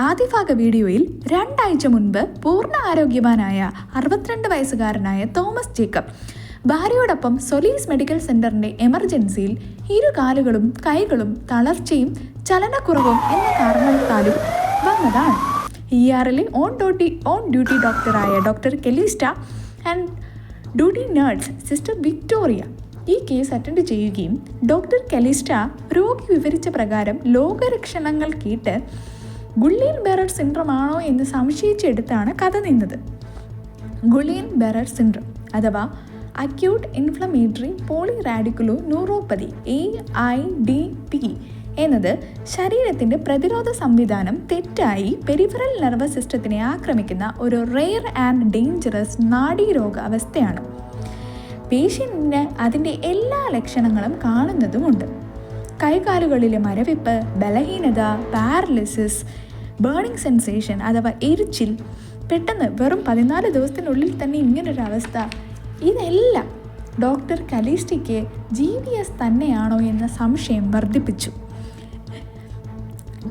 ആദ്യ ഭാഗ വീഡിയോയിൽ 2 ആഴ്ച മുൻപ് പൂർണ്ണ ആരോഗ്യവാനായ 62 വയസ്സുകാരനായ തോമസ് ജേക്കബ് ഭാര്യയോടൊപ്പം സൊലീസ് മെഡിക്കൽ സെന്ററിന്റെ എമർജൻസിയിൽ 2 കാലുകളും കൈകളും തളർച്ചയും ചലനക്കുറവും എന്ന കാരണത്താലും വന്നതാണ്. ERലെ ഓൺ ഡ്യൂട്ടി ഡോക്ടറായ ഡോക്ടർ കെലിസ്റ്റ and duty nurse sister Victoria ഈ കേസ് അറ്റൻഡ് ചെയ്യുകയും ഡോക്ടർ കെലിസ്റ്റ രോഗി വിവരിച്ച പ്രകാരം ലോകലക്ഷണങ്ങൾ കേട്ട് ഗുള്ളിയൻ ബെറർ സിൻഡ്രം ആണോ എന്ന് സംശയിച്ചെടുത്താണ് കഥ നിന്നത്. ഗുള്ളിയൻ ബെറർ സിൻഡ്രം അഥവാ അക്യൂട്ട് ഇൻഫ്ലമേറ്ററി പോളിറാഡിക്കുലോ ന്യൂറോപ്പതി AIDP എന്നത് ശരീരത്തിൻ്റെ പ്രതിരോധ സംവിധാനം തെറ്റായി പെരിഫറൽ നെർവസ് സിസ്റ്റത്തിനെ ആക്രമിക്കുന്ന ഒരു റെയർ ആൻഡ് ഡേഞ്ചറസ് നാഡീരോഗ അവസ്ഥയാണ്. പേഷ്യൻറ്റിന് അതിൻ്റെ എല്ലാ ലക്ഷണങ്ങളും കാണുന്നതുമുണ്ട്. കൈകാലുകളിലെ മരവിപ്പ്, ബലഹീനത, പാരലിസിസ്, ബേണിംഗ് സെൻസേഷൻ അഥവാ എരിച്ചിൽ, പെട്ടെന്ന് വെറും 14 ദിവസത്തിനുള്ളിൽ തന്നെ ഇങ്ങനൊരവസ്ഥ, ഇതെല്ലാം ഡോക്ടർ കലിസ്റ്റയ്ക്ക് GBS തന്നെയാണോ എന്ന സംശയം വർദ്ധിപ്പിച്ചു.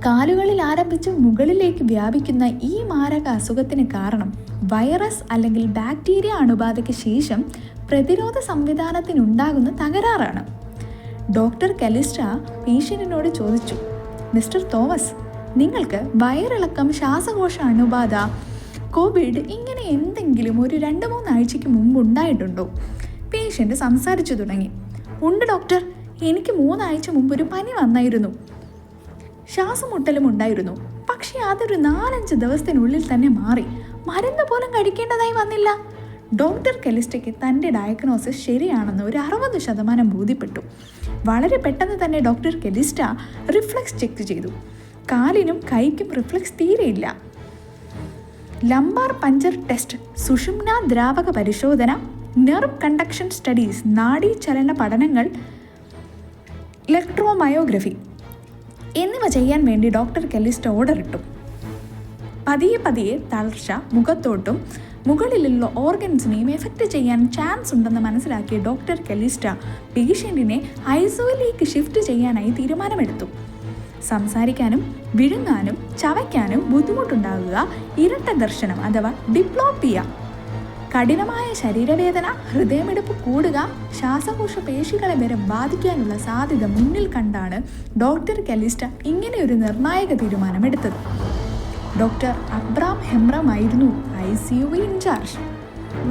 കാലുകളിൽ ആരംഭിച്ച് മുകളിലേക്ക് വ്യാപിക്കുന്ന ഈ മാരക അസുഖത്തിന് കാരണം വൈറസ് അല്ലെങ്കിൽ ബാക്ടീരിയ അണുബാധയ്ക്ക് ശേഷം പ്രതിരോധ സംവിധാനത്തിനുണ്ടാകുന്ന തകരാറാണ്. ഡോക്ടർ കലിസ്റ്റ പേഷ്യൻറ്റിനോട് ചോദിച്ചു, മിസ്റ്റർ തോമസ്, നിങ്ങൾക്ക് വയറിളക്കം, ശ്വാസകോശ അണുബാധ, കോവിഡ് ഇങ്ങനെ എന്തെങ്കിലും ഒരു 2-3 ആഴ്ചയ്ക്ക് മുമ്പ് ഉണ്ടായിട്ടുണ്ടോ? പേഷ്യൻ്റ് സംസാരിച്ചു തുടങ്ങി. ഉണ്ട് ഡോക്ടർ, എനിക്ക് 3 ആഴ്ച മുമ്പ് ഒരു പനി വന്നായിരുന്നു, ശ്വാസം മുട്ടലും ഉണ്ടായിരുന്നു. പക്ഷേ അതൊരു 4-5 ദിവസത്തിനുള്ളിൽ തന്നെ മാറി, മരുന്ന് പോലും കഴിക്കേണ്ടതായി വന്നില്ല. ഡോക്ടർ കെലിസ്റ്റയ്ക്ക് തൻ്റെ ഡയഗ്നോസിസ് ശരിയാണെന്ന് ഒരു 60% ബോധ്യപ്പെട്ടു. വളരെ പെട്ടെന്ന് തന്നെ ഡോക്ടർ കെലിസ്റ്റ റിഫ്ലക്സ് ചെക്ക് ചെയ്തു. കാലിനും കൈക്കും റിഫ്ലക്സ് തീരെയില്ല. ലംബാർ പഞ്ചർ ടെസ്റ്റ്, സുഷുമ്ന ദ്രാവക പരിശോധന, നെർവ് കണ്ടക്ഷൻ സ്റ്റഡീസ്, നാഡീചലന പഠനങ്ങൾ, ഇലക്ട്രോമയോഗ്രഫി എന്നിവ ചെയ്യാൻ വേണ്ടി ഡോക്ടർ കെലിസ്റ്റ ഓർഡർ ഇട്ടു. പതിയെ തളർച്ച മുഖത്തോട്ടും മുകളിലുള്ള ഓർഗൻസിനെയും എഫക്റ്റ് ചെയ്യാൻ ചാൻസ് ഉണ്ടെന്ന് മനസ്സിലാക്കിയ ഡോക്ടർ കെലിസ്റ്റ പേഷ്യൻറ്റിനെ ICUലേക്ക് ഷിഫ്റ്റ് ചെയ്യാനായി തീരുമാനമെടുത്തു. സംസാരിക്കാനും വിഴുങ്ങാനും ചവയ്ക്കാനും ബുദ്ധിമുട്ടുണ്ടാകുക, ഇരട്ട ദർശനം അഥവാ ഡിപ്ലോപ്പിയ, കഠിനമായ ശരീരവേദന, ഹൃദയമിടിപ്പ് കൂടുക, ശ്വാസകോശ പേശികളെ വരെ ബാധിക്കാനുള്ള സാധ്യത മുന്നിൽ കണ്ടാണ് ഡോക്ടർ കെലിസ്റ്റ ഇങ്ങനെയൊരു നിർണായക തീരുമാനമെടുത്തത്. ഡോക്ടർ അബ്രാം ഹെമ്രം ആയിരുന്നു ICU ഇൻചാർജ്.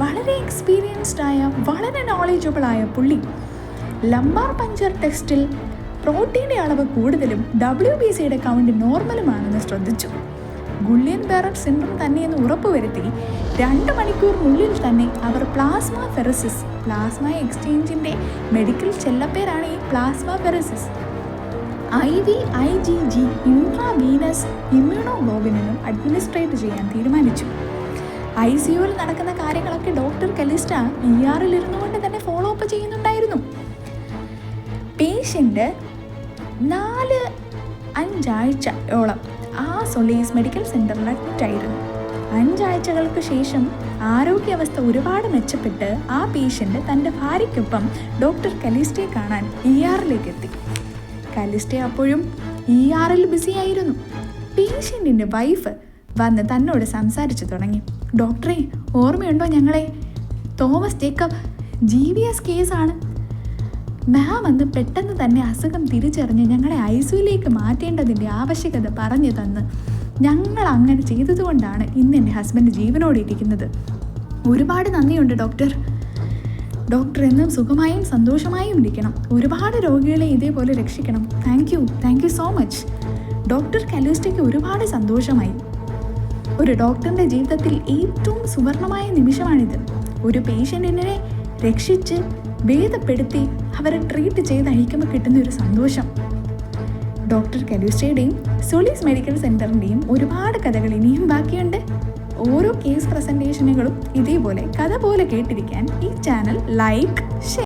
വളരെ എക്സ്പീരിയൻസ്ഡ് ആയ, വളരെ നോളജബിൾ ആയ പുള്ളി ലംബാർ പഞ്ചർ ടെസ്റ്റിൽ പ്രോട്ടീൻ്റെ അളവ് കൂടുതലും WBCയുടെ കൗണ്ട് നോർമലുമാണെന്ന് ശ്രദ്ധിച്ചു. ഗുള്ളിയൻ ബെറർ സിൻഡ്രം തന്നെയെന്ന് ഉറപ്പുവരുത്തി 2 മണിക്കൂറിനുള്ളിൽ തന്നെ അവർ പ്ലാസ്മ ഫെറസിസ്, പ്ലാസ്മ എക്സ്ചേഞ്ചിൻ്റെ മെഡിക്കൽ ചെല്ലപ്പേരാണ് ഈ പ്ലാസ്മ ഫെറസിസ്, IVIGG ഇൻട്രാവീനസ് ഇമ്മ്യൂണോഗ്ലോബിനും അഡ്മിനിസ്ട്രേറ്റ് ചെയ്യാൻ തീരുമാനിച്ചു. ICUവിൽ നടക്കുന്ന കാര്യങ്ങളൊക്കെ ഡോക്ടർ കെലിസ്റ്റ ERൽ ഇരുന്നു കൊണ്ട് തന്നെ ഫോളോ അപ്പ് ചെയ്യുന്നുണ്ടായിരുന്നു. പേഷ്യൻ്റ് 4-5 ആഴ്ചയോളം ആ സൊലീസ് മെഡിക്കൽ സെൻ്ററിൽ അഡ്മിറ്റായിരുന്നു. 5 ആഴ്ചകൾക്ക് ശേഷം ആരോഗ്യാവസ്ഥ ഒരുപാട് മെച്ചപ്പെട്ട് ആ പേഷ്യൻ്റ് തൻ്റെ ഭാര്യയ്ക്കൊപ്പം ഡോക്ടർ കലിസ്റ്റയെ കാണാൻ ERലേക്ക് എത്തി. കലിസ്റ്റ അപ്പോഴും ERൽ ബിസിയായിരുന്നു. പേഷ്യൻറ്റിൻ്റെ വൈഫ് വന്ന് തന്നോട് സംസാരിച്ചു തുടങ്ങി. ഡോക്ടറെ, ഓർമ്മയുണ്ടോ ഞങ്ങളെ? തോമസ് ജേക്കബ്, GBS കേസാണ്. മാം അന്ന് പെട്ടെന്ന് തന്നെ അസുഖം തിരിച്ചറിഞ്ഞ് ഞങ്ങളെ ICUലേക്ക് മാറ്റേണ്ടതിൻ്റെ ആവശ്യകത പറഞ്ഞു തന്ന് ഞങ്ങൾ അങ്ങനെ ചെയ്തതുകൊണ്ടാണ് ഇന്ന് എൻ്റെ ഹസ്ബൻഡ് ജീവനോടെ ഇരിക്കുന്നത്. ഒരുപാട് നന്ദിയുണ്ട് ഡോക്ടർ. ഡോക്ടർ എന്നും സുഖമായും സന്തോഷമായും ഇരിക്കണം. ഒരുപാട് രോഗികളെ ഇതേപോലെ രക്ഷിക്കണം. Thank you so much. Doctor കലിസ്റ്റയ്ക്ക് ഒരുപാട് സന്തോഷമായി. ഒരു ഡോക്ടറിൻ്റെ ജീവിതത്തിൽ ഏറ്റവും സുവർണമായ നിമിഷമാണിത്. ഒരു പേഷ്യൻറ്റിനെ രക്ഷിച്ച് ഭേദപ്പെടുത്തി അവരെ ട്രീറ്റ് ചെയ്ത് അയക്കുമ്പോൾ കിട്ടുന്ന ഒരു സന്തോഷം. ഡോക്ടർ കലിസ്റ്റയുടെയും സൊലീസ് മെഡിക്കൽ സെൻ്ററിൻ്റെയും ഒരുപാട് കഥകൾ ഇനിയും ബാക്കിയുണ്ട്. ഓരോ കേസ് പ്രസൻറ്റേഷനുകളും ഇതേപോലെ കഥ പോലെ കേട്ടിരിക്കാൻ ഈ ചാനൽ ലൈക്ക്, ഷെയർ